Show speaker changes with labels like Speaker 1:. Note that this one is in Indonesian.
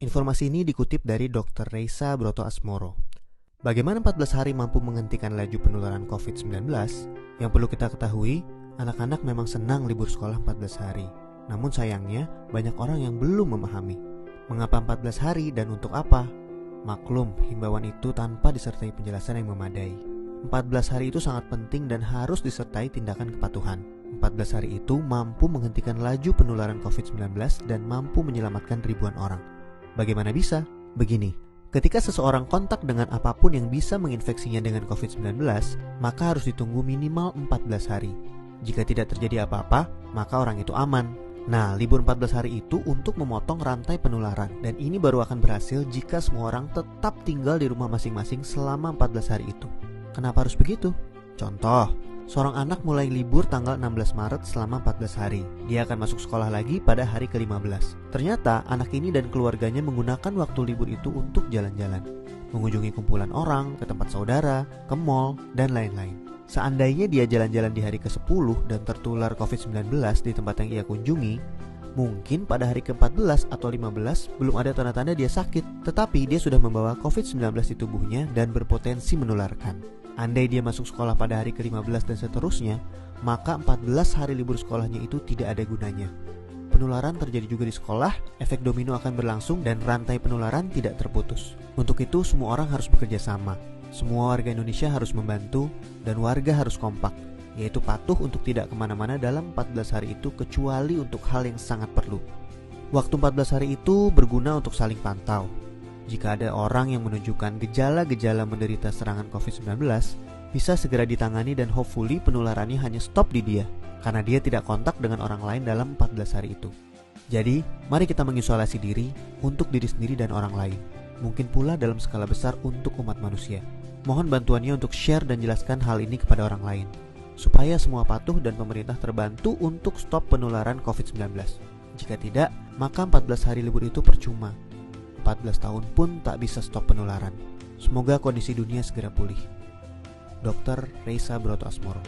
Speaker 1: Informasi ini dikutip dari Dr. Reisa Broto Asmoro. Bagaimana 14 hari mampu menghentikan laju penularan COVID-19? Yang perlu kita ketahui, anak-anak memang senang libur sekolah 14 hari. Namun sayangnya, banyak orang yang belum memahami. Mengapa 14 hari dan untuk apa? Maklum, himbauan itu tanpa disertai penjelasan yang memadai. 14 hari itu sangat penting dan harus disertai tindakan kepatuhan. 14 hari itu mampu menghentikan laju penularan COVID-19 dan mampu menyelamatkan ribuan orang. Bagaimana bisa? Begini, ketika seseorang kontak dengan apapun yang bisa menginfeksinya dengan COVID-19, maka harus ditunggu minimal 14 hari. Jika tidak terjadi apa-apa, maka orang itu aman. Nah, libur 14 hari itu untuk memotong rantai penularan, dan ini baru akan berhasil jika semua orang tetap tinggal di rumah masing-masing selama 14 hari itu. Kenapa harus begitu? Contoh, seorang anak mulai libur tanggal 16 Maret selama 14 hari. Dia akan masuk sekolah lagi pada hari ke-15. Ternyata anak ini dan keluarganya menggunakan waktu libur itu untuk jalan-jalan, mengunjungi kumpulan orang, ke tempat saudara, ke mall, dan lain-lain. Seandainya dia jalan-jalan di hari ke-10 dan tertular COVID-19 di tempat yang ia kunjungi, mungkin pada hari ke-14 atau 15 belum ada tanda-tanda dia sakit, tetapi dia sudah membawa COVID-19 di tubuhnya dan berpotensi menularkan. Andai dia masuk sekolah pada hari ke-15 dan seterusnya, maka 14 hari libur sekolahnya itu tidak ada gunanya. Penularan terjadi juga di sekolah, efek domino akan berlangsung dan rantai penularan tidak terputus. Untuk itu semua orang harus bekerja sama. Semua warga Indonesia harus membantu dan warga harus kompak, yaitu patuh untuk tidak kemana-mana dalam 14 hari itu kecuali untuk hal yang sangat perlu. Waktu 14 hari itu berguna untuk saling pantau. Jika ada orang yang menunjukkan gejala-gejala menderita serangan COVID-19, bisa segera ditangani dan hopefully penularannya hanya stop di dia, karena dia tidak kontak dengan orang lain dalam 14 hari itu. Jadi, mari kita mengisolasi diri untuk diri sendiri dan orang lain. Mungkin pula dalam skala besar untuk umat manusia. Mohon bantuannya untuk share dan jelaskan hal ini kepada orang lain, supaya semua patuh dan pemerintah terbantu untuk stop penularan COVID-19. Jika tidak, maka 14 hari libur itu percuma. 14 tahun pun tak bisa stop penularan. Semoga kondisi dunia segera pulih. Dr. Reisa Broto Asmoro.